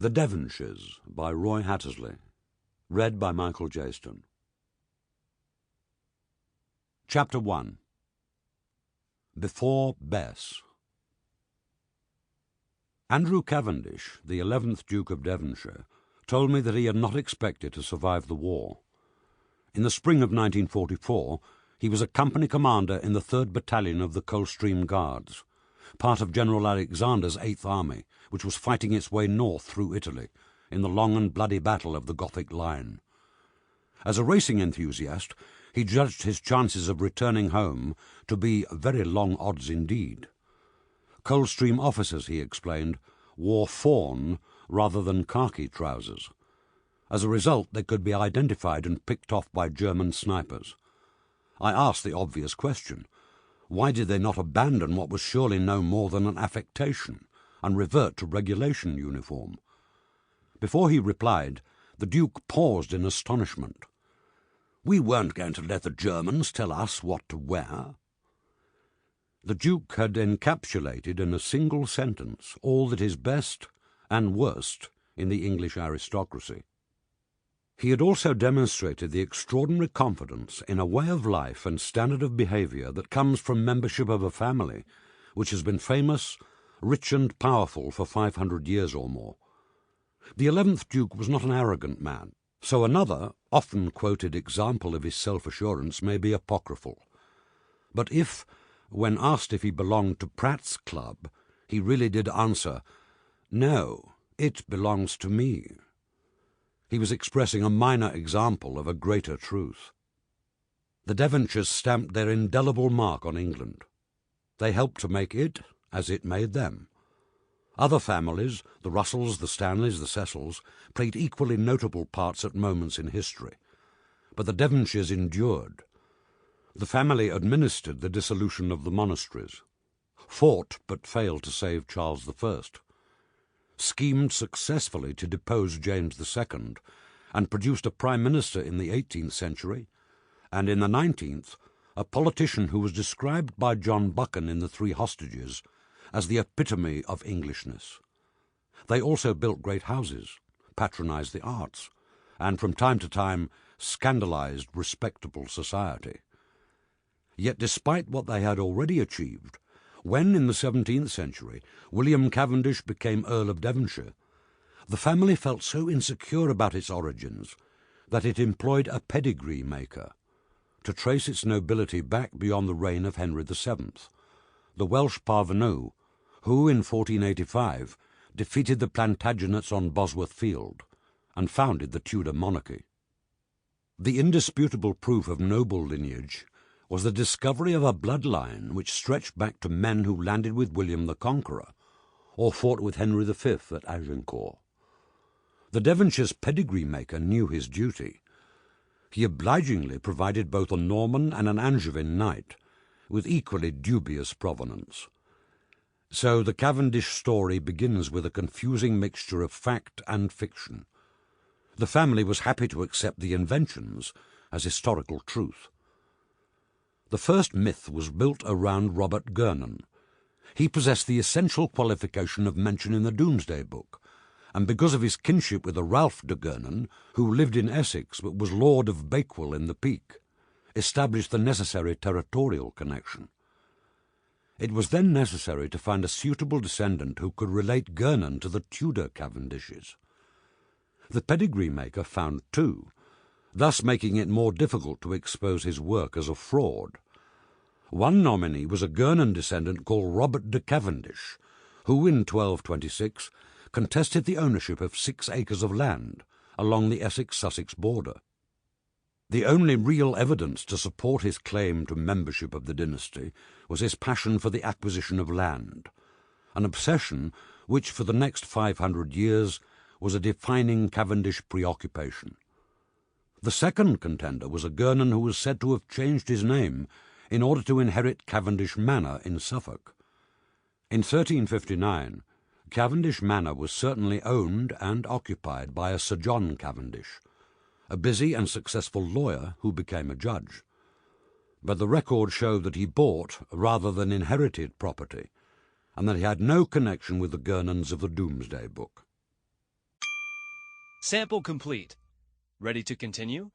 The Devonshires by Roy Hattersley. Read by Michael Jayston. Chapter 1. Before Bess. Andrew Cavendish, the 11th Duke of Devonshire, told me that he had not expected to survive the war. In the spring of 1944, he was a company commander in the 3rd Battalion of the Coldstream Guards, part of General Alexander's 8th Army, which was fighting its way north through Italy in the long and bloody battle of the Gothic Line. As a racing enthusiast, he judged his chances of returning home to be very long odds indeed. Coldstream officers, he explained, wore fawn rather than khaki trousers. As a result, they could be identified and picked off by German snipers. I asked the obvious question: why did they not abandon what was surely no more than an affectation and revert to regulation uniform? Before he replied, the Duke paused in astonishment. We weren't going to let the Germans tell us what to wear. The Duke had encapsulated in a single sentence all that is best and worst in the English aristocracy. He had also demonstrated the extraordinary confidence in a way of life and standard of behaviour that comes from membership of a family which has been famous, rich and powerful for 500 years or more. The 11th Duke was not an arrogant man, so another, often quoted example of his self-assurance may be apocryphal. But if, when asked if he belonged to Pratt's Club, he really did answer, "No, it belongs to me," he was expressing a minor example of a greater truth. The Devonshires stamped their indelible mark on England. They helped to make it as it made them. Other families, the Russells, the Stanleys, the Cecils, played equally notable parts at moments in history. But the Devonshires endured. The family administered the dissolution of the Monasteries, fought but failed to save Charles I, schemed successfully to depose James II, and produced a prime minister in the 18th century, and in the 19th, a politician who was described by John Buchan in The Three Hostages as the epitome of Englishness. They also built great houses, patronized the arts, and from time to time scandalized respectable society. Yet despite what they had already achieved, when, in the 17th century, William Cavendish became Earl of Devonshire, the family felt so insecure about its origins that it employed a pedigree maker to trace its nobility back beyond the reign of Henry VII, the Welsh parvenu who, in 1485, defeated the Plantagenets on Bosworth Field and founded the Tudor monarchy. The indisputable proof of noble lineage was the discovery of a bloodline which stretched back to men who landed with William the Conqueror or fought with Henry V at Agincourt. The Devonshire's pedigree maker knew his duty. He obligingly provided both a Norman and an Angevin knight, with equally dubious provenance. So the Cavendish story begins with a confusing mixture of fact and fiction. The family was happy to accept the inventions as historical truth. The first myth was built around Robert Gernon. He possessed the essential qualification of mention in the Domesday Book, and because of his kinship with a Ralph de Gernon, who lived in Essex but was Lord of Bakewell in the Peak, established the necessary territorial connection. It was then necessary to find a suitable descendant who could relate Gernon to the Tudor Cavendishes. The pedigree maker found two, thus making it more difficult to expose his work as a fraud. One nominee was a Gernon descendant called Robert de Cavendish, who in 1226 contested the ownership of 6 acres of land along the Essex-Sussex border. The only real evidence to support his claim to membership of the dynasty was his passion for the acquisition of land, an obsession which for the next 500 years was a defining Cavendish preoccupation. The second contender was a Gernon who was said to have changed his name in order to inherit Cavendish Manor in Suffolk. In 1359, Cavendish Manor was certainly owned and occupied by a Sir John Cavendish, a busy and successful lawyer who became a judge. But the records show that he bought rather than inherited property, and that he had no connection with the Gernons of the Domesday Book. Sample complete. Ready to continue?